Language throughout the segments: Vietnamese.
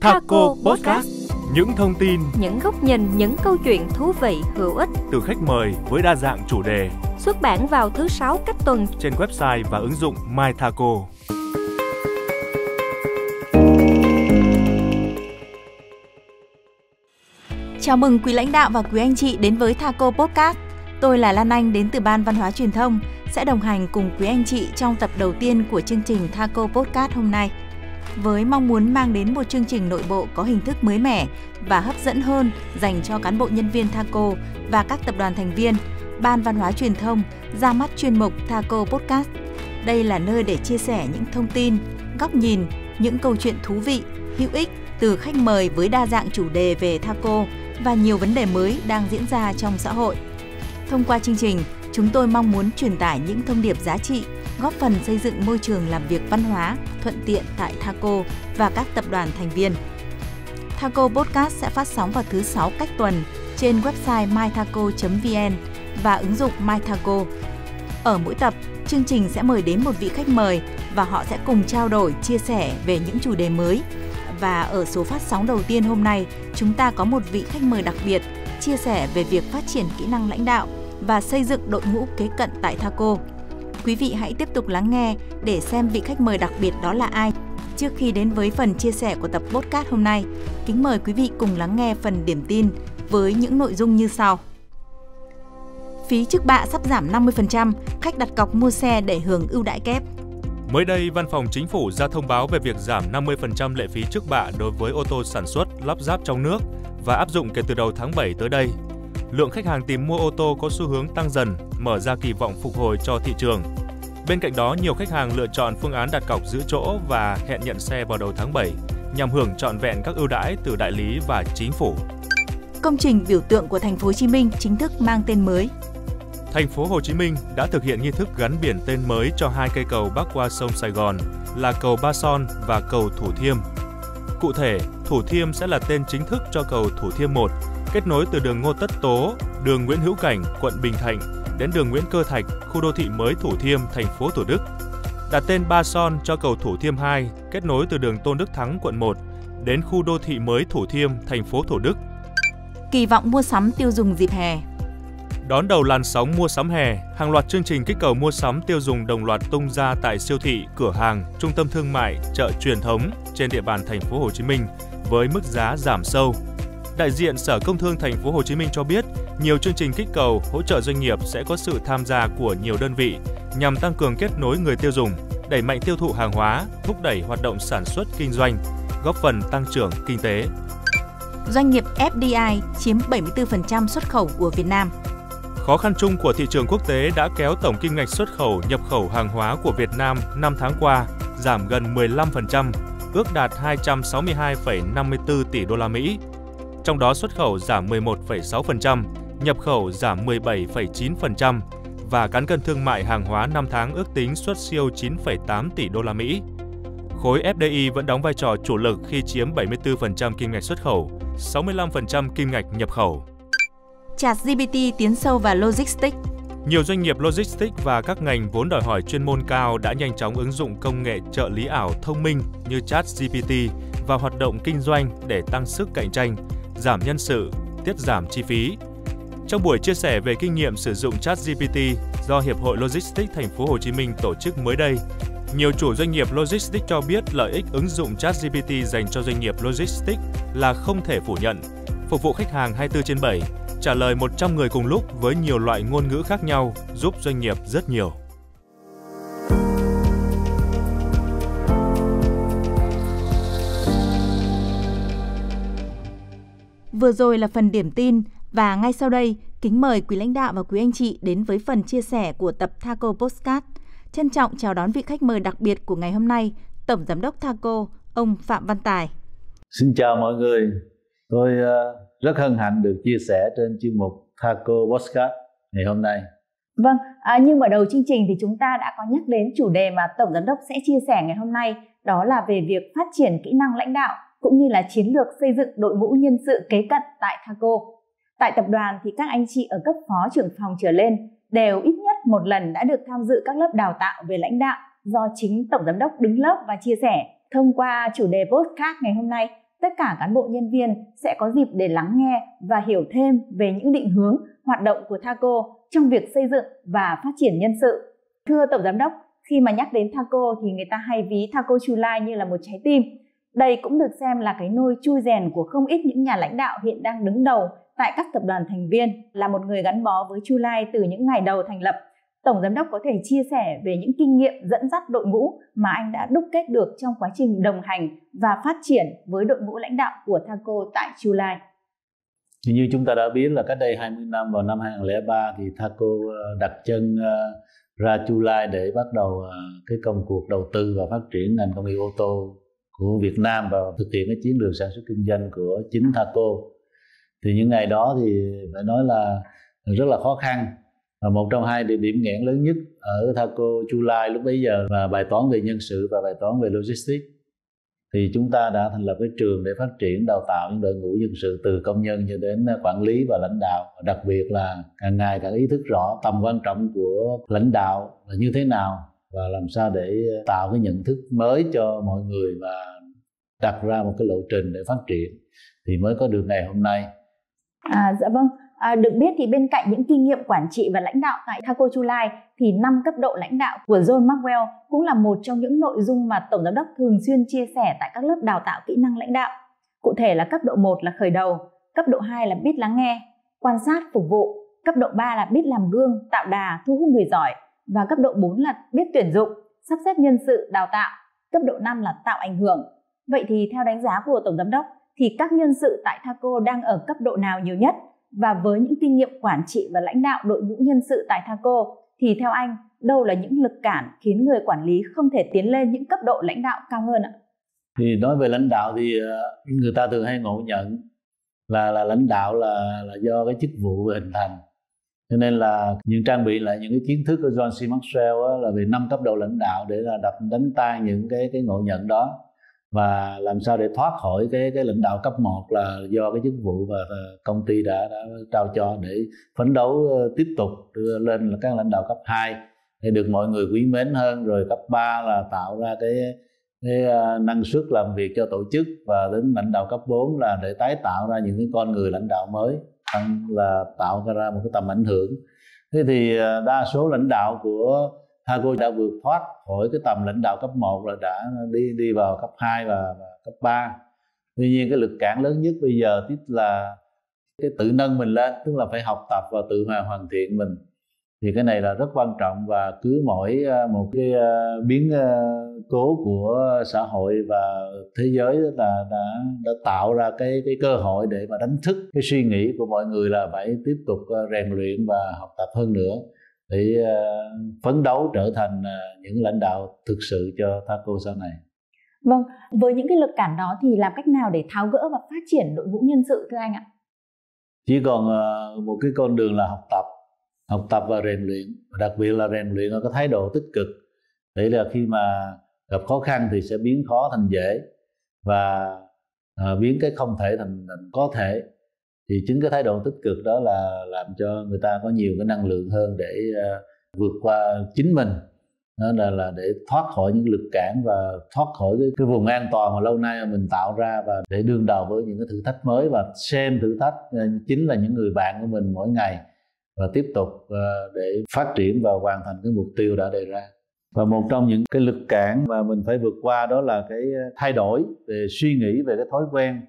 Thaco Podcast. Những thông tin, những góc nhìn, những câu chuyện thú vị, hữu ích từ khách mời với đa dạng chủ đề. Xuất bản vào thứ 6 cách tuần trên website và ứng dụng MyThaco. Chào mừng quý lãnh đạo và quý anh chị đến với Thaco Podcast. Tôi là Lan Anh đến từ Ban Văn hóa Truyền thông, sẽ đồng hành cùng quý anh chị trong tập đầu tiên của chương trình Thaco Podcast hôm nay. Với mong muốn mang đến một chương trình nội bộ có hình thức mới mẻ và hấp dẫn hơn dành cho cán bộ nhân viên Thaco và các tập đoàn thành viên, Ban Văn hóa Truyền thông ra mắt chuyên mục Thaco Podcast. Đây là nơi để chia sẻ những thông tin, góc nhìn, những câu chuyện thú vị, hữu ích từ khách mời với đa dạng chủ đề về Thaco và nhiều vấn đề mới đang diễn ra trong xã hội. Thông qua chương trình, chúng tôi mong muốn truyền tải những thông điệp giá trị, góp phần xây dựng môi trường làm việc văn hóa, thuận tiện tại Thaco và các tập đoàn thành viên. Thaco Podcast sẽ phát sóng vào thứ 6 cách tuần trên website mythaco.vn và ứng dụng MyThaco. Ở mỗi tập, chương trình sẽ mời đến một vị khách mời và họ sẽ cùng trao đổi, chia sẻ về những chủ đề mới. Và ở số phát sóng đầu tiên hôm nay, chúng ta có một vị khách mời đặc biệt chia sẻ về việc phát triển kỹ năng lãnh đạo và xây dựng đội ngũ kế cận tại Thaco. Quý vị hãy tiếp tục lắng nghe để xem vị khách mời đặc biệt đó là ai. Trước khi đến với phần chia sẻ của tập podcast hôm nay, kính mời quý vị cùng lắng nghe phần điểm tin với những nội dung như sau. Phí trước bạ sắp giảm 50%, khách đặt cọc mua xe để hưởng ưu đãi kép. Mới đây, Văn phòng Chính phủ ra thông báo về việc giảm 50% lệ phí trước bạ đối với ô tô sản xuất, lắp ráp trong nước và áp dụng kể từ đầu tháng 7 tới đây. Lượng khách hàng tìm mua ô tô có xu hướng tăng dần, mở ra kỳ vọng phục hồi cho thị trường. Bên cạnh đó, nhiều khách hàng lựa chọn phương án đặt cọc giữ chỗ và hẹn nhận xe vào đầu tháng 7 nhằm hưởng trọn vẹn các ưu đãi từ đại lý và chính phủ. Công trình biểu tượng của thành phố Hồ Chí Minh chính thức mang tên mới. Thành phố Hồ Chí Minh đã thực hiện nghi thức gắn biển tên mới cho hai cây cầu bắc qua sông Sài Gòn là cầu Ba Son và cầu Thủ Thiêm. Cụ thể, Thủ Thiêm sẽ là tên chính thức cho cầu Thủ Thiêm 1, kết nối từ đường Ngô Tất Tố, đường Nguyễn Hữu Cảnh, quận Bình Thạnh đến đường Nguyễn Cơ Thạch, khu đô thị mới Thủ Thiêm, thành phố Thủ Đức. Đặt tên Ba Son cho cầu Thủ Thiêm 2, kết nối từ đường Tôn Đức Thắng, quận 1 đến khu đô thị mới Thủ Thiêm, thành phố Thủ Đức. Kỳ vọng mua sắm tiêu dùng dịp hè. Đón đầu làn sóng mua sắm hè, hàng loạt chương trình kích cầu mua sắm tiêu dùng đồng loạt tung ra tại siêu thị, cửa hàng, trung tâm thương mại, chợ truyền thống trên địa bàn thành phố Hồ Chí Minh với mức giá giảm sâu. Đại diện Sở Công Thương thành phố Hồ Chí Minh cho biết, nhiều chương trình kích cầu hỗ trợ doanh nghiệp sẽ có sự tham gia của nhiều đơn vị nhằm tăng cường kết nối người tiêu dùng, đẩy mạnh tiêu thụ hàng hóa, thúc đẩy hoạt động sản xuất kinh doanh, góp phần tăng trưởng kinh tế. Doanh nghiệp FDI chiếm 74% xuất khẩu của Việt Nam. Khó khăn chung của thị trường quốc tế đã kéo tổng kim ngạch xuất khẩu nhập khẩu hàng hóa của Việt Nam 5 tháng qua giảm gần 15%, ước đạt 262,54 tỷ đô la Mỹ. Trong đó xuất khẩu giảm 11,6%, nhập khẩu giảm 17,9% và cán cân thương mại hàng hóa 5 tháng ước tính xuất siêu 9,8 tỷ đô la Mỹ. Khối FDI vẫn đóng vai trò chủ lực khi chiếm 74% kim ngạch xuất khẩu, 65% kim ngạch nhập khẩu. ChatGPT tiến sâu vào logistics. Nhiều doanh nghiệp logistics và các ngành vốn đòi hỏi chuyên môn cao đã nhanh chóng ứng dụng công nghệ trợ lý ảo thông minh như ChatGPT vào hoạt động kinh doanh để tăng sức cạnh tranh, giảm nhân sự, tiết giảm chi phí. Trong buổi chia sẻ về kinh nghiệm sử dụng ChatGPT do Hiệp hội Logistics Thành phố Hồ Chí Minh tổ chức mới đây, nhiều chủ doanh nghiệp logistics cho biết lợi ích ứng dụng ChatGPT dành cho doanh nghiệp logistics là không thể phủ nhận, phục vụ khách hàng 24/7, trả lời 100 người cùng lúc với nhiều loại ngôn ngữ khác nhau, giúp doanh nghiệp rất nhiều. Vừa rồi là phần điểm tin và ngay sau đây, kính mời quý lãnh đạo và quý anh chị đến với phần chia sẻ của tập Thaco Podcast. Trân trọng chào đón vị khách mời đặc biệt của ngày hôm nay, Tổng Giám đốc Thaco, ông Phạm Văn Tài. Xin chào mọi người, tôi rất hân hạnh được chia sẻ trên chuyên mục Thaco Podcast ngày hôm nay. Vâng, nhưng mở đầu chương trình thì chúng ta đã có nhắc đến chủ đề mà Tổng Giám đốc sẽ chia sẻ ngày hôm nay, đó là về việc phát triển kỹ năng lãnh đạo cũng như là chiến lược xây dựng đội ngũ nhân sự kế cận tại Thaco. Tại tập đoàn thì các anh chị ở cấp phó trưởng phòng trở lên đều ít nhất một lần đã được tham dự các lớp đào tạo về lãnh đạo do chính Tổng Giám đốc đứng lớp và chia sẻ. Thông qua chủ đề podcast ngày hôm nay, tất cả cán bộ nhân viên sẽ có dịp để lắng nghe và hiểu thêm về những định hướng hoạt động của Thaco trong việc xây dựng và phát triển nhân sự. Thưa Tổng Giám đốc, khi mà nhắc đến Thaco thì người ta hay ví Thaco Chu Lai như là một trái tim. Đây cũng được xem là cái nôi chui rèn của không ít những nhà lãnh đạo hiện đang đứng đầu tại các tập đoàn thành viên. Là một người gắn bó với Chu Lai từ những ngày đầu thành lập, Tổng Giám đốc có thể chia sẻ về những kinh nghiệm dẫn dắt đội ngũ mà anh đã đúc kết được trong quá trình đồng hành và phát triển với đội ngũ lãnh đạo của Thaco tại Chu Lai. Như chúng ta đã biết là cách đây 20 năm, vào năm 2003 thì Thaco đặt chân ra Chu Lai để bắt đầu cái công cuộc đầu tư và phát triển ngành công nghiệp ô tô của Việt Nam và thực hiện cái chiến lược sản xuất kinh doanh của chính Thaco. Thì những ngày đó thì phải nói là rất là khó khăn. Và một trong hai địa điểm nghẽn lớn nhất ở Thaco Chu Lai lúc bấy giờ là bài toán về nhân sự và bài toán về logistics. Thì chúng ta đã thành lập cái trường để phát triển đào tạo những đội ngũ nhân sự từ công nhân cho đến quản lý và lãnh đạo. Đặc biệt là càng ngày càng ý thức rõ tầm quan trọng của lãnh đạo là như thế nào và làm sao để tạo cái nhận thức mới cho mọi người và đặt ra một cái lộ trình để phát triển thì mới có được ngày hôm nay. Dạ vâng. Được biết thì bên cạnh những kinh nghiệm quản trị và lãnh đạo tại Thaco Chu Lai thì 5 cấp độ lãnh đạo của John Maxwell cũng là một trong những nội dung mà Tổng Giám đốc thường xuyên chia sẻ tại các lớp đào tạo kỹ năng lãnh đạo. Cụ thể là cấp độ 1 là khởi đầu, cấp độ 2 là biết lắng nghe, quan sát, phục vụ, cấp độ 3 là biết làm gương, tạo đà, thu hút người giỏi và cấp độ 4 là biết tuyển dụng, sắp xếp nhân sự, đào tạo, cấp độ 5 là tạo ảnh hưởng. Vậy thì theo đánh giá của Tổng Giám đốc thì các nhân sự tại Thaco đang ở cấp độ nào nhiều nhất? Và với những kinh nghiệm quản trị và lãnh đạo đội ngũ nhân sự tại Thaco thì theo anh, đâu là những lực cản khiến người quản lý không thể tiến lên những cấp độ lãnh đạo cao hơn ạ? Thì nói về lãnh đạo thì người ta thường hay ngộ nhận là lãnh đạo là do cái chức vụ và hình thành. Cho nên là những trang bị lại những cái kiến thức của John C. Maxwell là về 5 cấp độ lãnh đạo để là đánh tan những cái ngộ nhận đó và làm sao để thoát khỏi cái lãnh đạo cấp 1 là do cái chức vụ và công ty đã trao cho, để phấn đấu tiếp tục đưa lên là các lãnh đạo cấp 2 để được mọi người quý mến hơn, rồi cấp 3 là tạo ra cái năng suất làm việc cho tổ chức, và đến lãnh đạo cấp 4 là để tái tạo ra những cái con người lãnh đạo mới, là tạo ra một cái tầm ảnh hưởng. Thế thì đa số lãnh đạo của Thaco đã vượt thoát khỏi cái tầm lãnh đạo cấp 1 là đã đi vào cấp 2 và cấp 3. Tuy nhiên cái lực cản lớn nhất bây giờ tức là cái tự nâng mình lên, tức là phải học tập và tự hoàn thiện mình. Thì cái này là rất quan trọng, và cứ mỗi một cái biến cố của xã hội và thế giới là đã tạo ra cái cơ hội để mà đánh thức cái suy nghĩ của mọi người là phải tiếp tục rèn luyện và học tập hơn nữa để phấn đấu trở thành những lãnh đạo thực sự cho Thaco sau này. Vâng, với những cái lực cản đó thì làm cách nào để tháo gỡ và phát triển đội ngũ nhân sự thưa anh ạ? Chỉ còn một cái con đường là học tập và rèn luyện, đặc biệt là rèn luyện ở cái thái độ tích cực, để là khi mà gặp khó khăn thì sẽ biến khó thành dễ và biến cái không thể thành có thể. Thì chính cái thái độ tích cực đó là làm cho người ta có nhiều cái năng lượng hơn để vượt qua chính mình, đó là để thoát khỏi những lực cản và thoát khỏi cái vùng an toàn mà lâu nay mình tạo ra, và để đương đầu với những cái thử thách mới và xem thử thách chính là những người bạn của mình mỗi ngày, và tiếp tục để phát triển và hoàn thành cái mục tiêu đã đề ra. Và một trong những cái lực cản mà mình phải vượt qua đó là cái thay đổi về suy nghĩ, về cái thói quen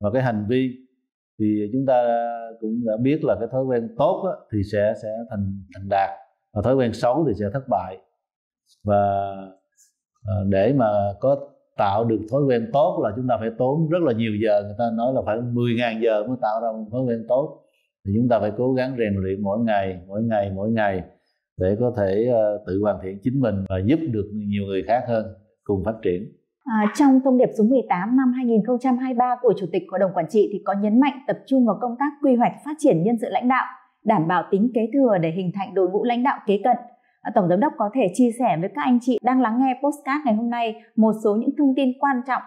và cái hành vi. Thì chúng ta cũng đã biết là cái thói quen tốt thì sẽ thành đạt, và thói quen xấu thì sẽ thất bại. Và để mà có tạo được thói quen tốt là chúng ta phải tốn rất là nhiều giờ. Người ta nói là phải 10.000 giờ mới tạo ra một thói quen tốt. Thì chúng ta phải cố gắng rèn luyện mỗi ngày để có thể tự hoàn thiện chính mình và giúp được nhiều người khác hơn cùng phát triển. Trong thông điệp số 18 năm 2023 của Chủ tịch Hội đồng Quản trị thì có nhấn mạnh tập trung vào công tác quy hoạch phát triển nhân sự lãnh đạo, đảm bảo tính kế thừa để hình thành đội ngũ lãnh đạo kế cận. Tổng Giám đốc có thể chia sẻ với các anh chị đang lắng nghe podcast ngày hôm nay một số những thông tin quan trọng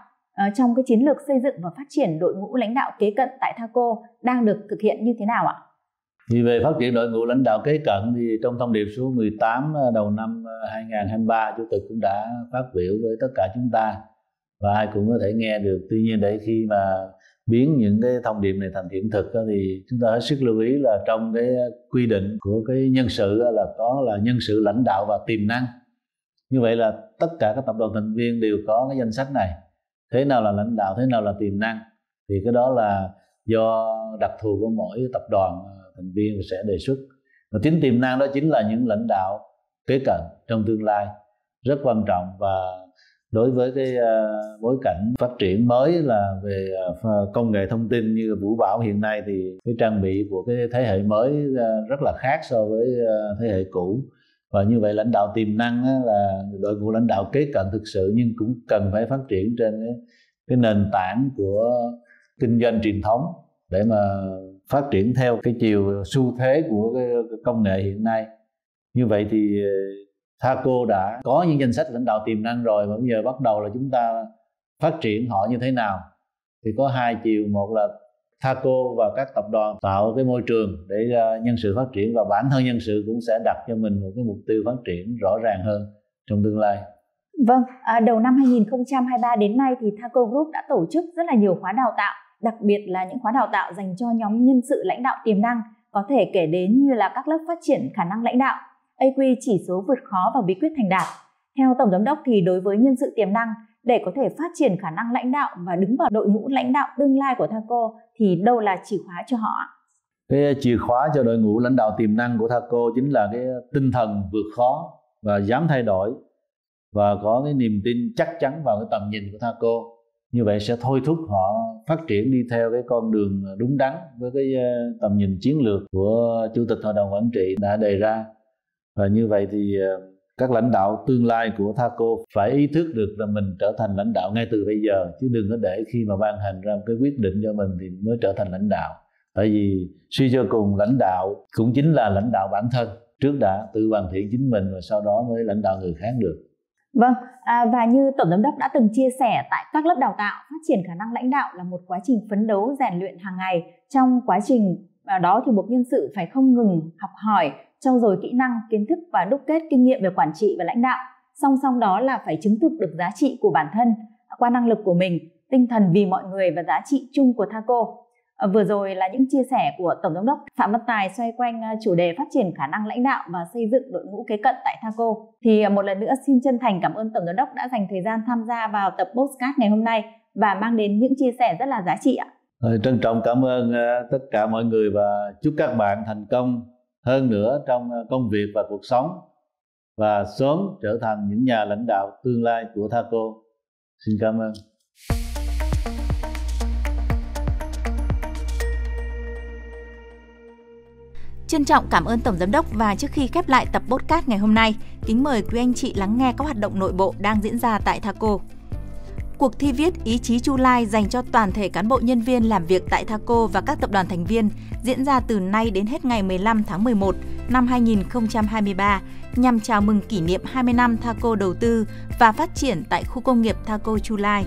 trong cái chiến lược xây dựng và phát triển đội ngũ lãnh đạo kế cận tại Thaco đang được thực hiện như thế nào ạ? Thì về phát triển đội ngũ lãnh đạo kế cận thì trong thông điệp số 18 đầu năm 2023, Chủ tịch cũng đã phát biểu với tất cả chúng ta và ai cũng có thể nghe được. Tuy nhiên để khi mà biến những cái thông điệp này thành hiện thực thì chúng ta hết sức lưu ý là trong cái quy định của cái nhân sự là có là nhân sự lãnh đạo và tiềm năng. Như vậy là tất cả các tập đoàn thành viên đều có cái danh sách này. Thế nào là lãnh đạo, thế nào là tiềm năng, thì cái đó là do đặc thù của mỗi tập đoàn thành viên sẽ đề xuất. Và chính tiềm năng đó chính là những lãnh đạo kế cận trong tương lai, rất quan trọng. Và đối với cái bối cảnh phát triển mới là về công nghệ thông tin như Vũ Bảo hiện nay, thì cái trang bị của cái thế hệ mới rất là khác so với thế hệ cũ. Và như vậy lãnh đạo tiềm năng là đội ngũ lãnh đạo kế cận thực sự, nhưng cũng cần phải phát triển trên cái nền tảng của kinh doanh truyền thống để mà phát triển theo cái chiều xu thế của cái công nghệ hiện nay. Như vậy thì Thaco đã có những danh sách lãnh đạo tiềm năng rồi, và bây giờ bắt đầu là chúng ta phát triển họ như thế nào. Thì có hai chiều, một là Thaco và các tập đoàn tạo cái môi trường để nhân sự phát triển, và bản thân nhân sự cũng sẽ đặt cho mình một cái mục tiêu phát triển rõ ràng hơn trong tương lai. Vâng, đầu năm 2023 đến nay thì Thaco Group đã tổ chức rất là nhiều khóa đào tạo, đặc biệt là những khóa đào tạo dành cho nhóm nhân sự lãnh đạo tiềm năng, có thể kể đến như là các lớp phát triển khả năng lãnh đạo, AQ chỉ số vượt khó và bí quyết thành đạt. Theo Tổng Giám đốc thì đối với nhân sự tiềm năng, để có thể phát triển khả năng lãnh đạo và đứng vào đội ngũ lãnh đạo tương lai của Thaco thì đâu là chìa khóa cho họ? Cái chìa khóa cho đội ngũ lãnh đạo tiềm năng của Thaco chính là cái tinh thần vượt khó và dám thay đổi, và có cái niềm tin chắc chắn vào cái tầm nhìn của Thaco. Như vậy sẽ thôi thúc họ phát triển đi theo cái con đường đúng đắn với cái tầm nhìn chiến lược của Chủ tịch Hội đồng Quản trị đã đề ra. Và như vậy thì các lãnh đạo tương lai của Thaco phải ý thức được là mình trở thành lãnh đạo ngay từ bây giờ, chứ đừng có để khi mà ban hành ra một cái quyết định cho mình thì mới trở thành lãnh đạo. Tại vì suy cho cùng lãnh đạo cũng chính là lãnh đạo bản thân, trước đã tự hoàn thiện chính mình rồi sau đó mới lãnh đạo người khác được. Vâng, và như Tổng Giám đốc đã từng chia sẻ, tại các lớp đào tạo, phát triển khả năng lãnh đạo là một quá trình phấn đấu rèn luyện hàng ngày. Trong quá trình đó thì buộc nhân sự phải không ngừng học hỏi, trau dồi kỹ năng, kiến thức và đúc kết kinh nghiệm về quản trị và lãnh đạo. Song song đó là phải chứng thực được giá trị của bản thân qua năng lực của mình, tinh thần vì mọi người và giá trị chung của Thaco. Vừa rồi là những chia sẻ của Tổng Giám đốc Phạm Văn Tài xoay quanh chủ đề phát triển khả năng lãnh đạo và xây dựng đội ngũ kế cận tại Thaco. Thì một lần nữa xin chân thành cảm ơn Tổng Giám đốc đã dành thời gian tham gia vào tập podcast ngày hôm nay và mang đến những chia sẻ rất là giá trị ạ. Trân trọng cảm ơn tất cả mọi người và chúc các bạn thành công hơn nữa trong công việc và cuộc sống, và sớm trở thành những nhà lãnh đạo tương lai của Thaco. Xin cảm ơn. Trân trọng cảm ơn Tổng Giám đốc, và trước khi khép lại tập podcast ngày hôm nay, kính mời quý anh chị lắng nghe các hoạt động nội bộ đang diễn ra tại Thaco. Cuộc thi viết ý chí Chu Lai dành cho toàn thể cán bộ nhân viên làm việc tại Thaco và các tập đoàn thành viên diễn ra từ nay đến hết ngày 15 tháng 11 năm 2023 nhằm chào mừng kỷ niệm 20 năm Thaco đầu tư và phát triển tại khu công nghiệp Thaco Chu Lai.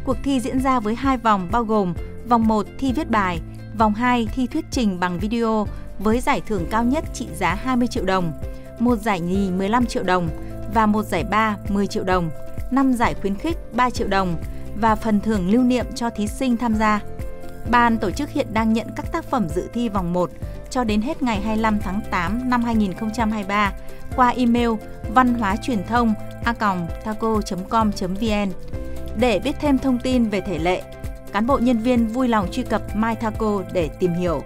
Cuộc thi diễn ra với 2 vòng bao gồm vòng 1 thi viết bài, vòng 2 thi thuyết trình bằng video với giải thưởng cao nhất trị giá 20 triệu đồng, một giải nhì 15 triệu đồng và một giải ba 10 triệu đồng, 5 giải khuyến khích 3 triệu đồng và phần thưởng lưu niệm cho thí sinh tham gia. Ban tổ chức hiện đang nhận các tác phẩm dự thi vòng 1 cho đến hết ngày 25 tháng 8 năm 2023 qua email vanhoatruyền thông@thaco.com.vn. Để biết thêm thông tin về thể lệ, cán bộ nhân viên vui lòng truy cập MyThaco để tìm hiểu.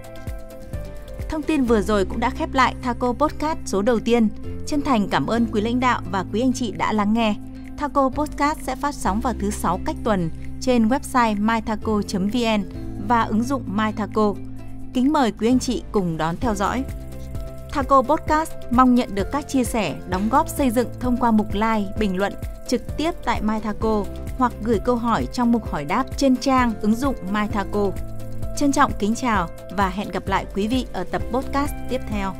Thông tin vừa rồi cũng đã khép lại Thaco Podcast số đầu tiên. Chân thành cảm ơn quý lãnh đạo và quý anh chị đã lắng nghe. Thaco Podcast sẽ phát sóng vào thứ 6 cách tuần trên website mythaco.vn và ứng dụng MyThaco. Kính mời quý anh chị cùng đón theo dõi. Thaco Podcast mong nhận được các chia sẻ, đóng góp xây dựng thông qua mục like, bình luận trực tiếp tại MyThaco hoặc gửi câu hỏi trong mục hỏi đáp trên trang ứng dụng MyThaco. Trân trọng kính chào và hẹn gặp lại quý vị ở tập podcast tiếp theo.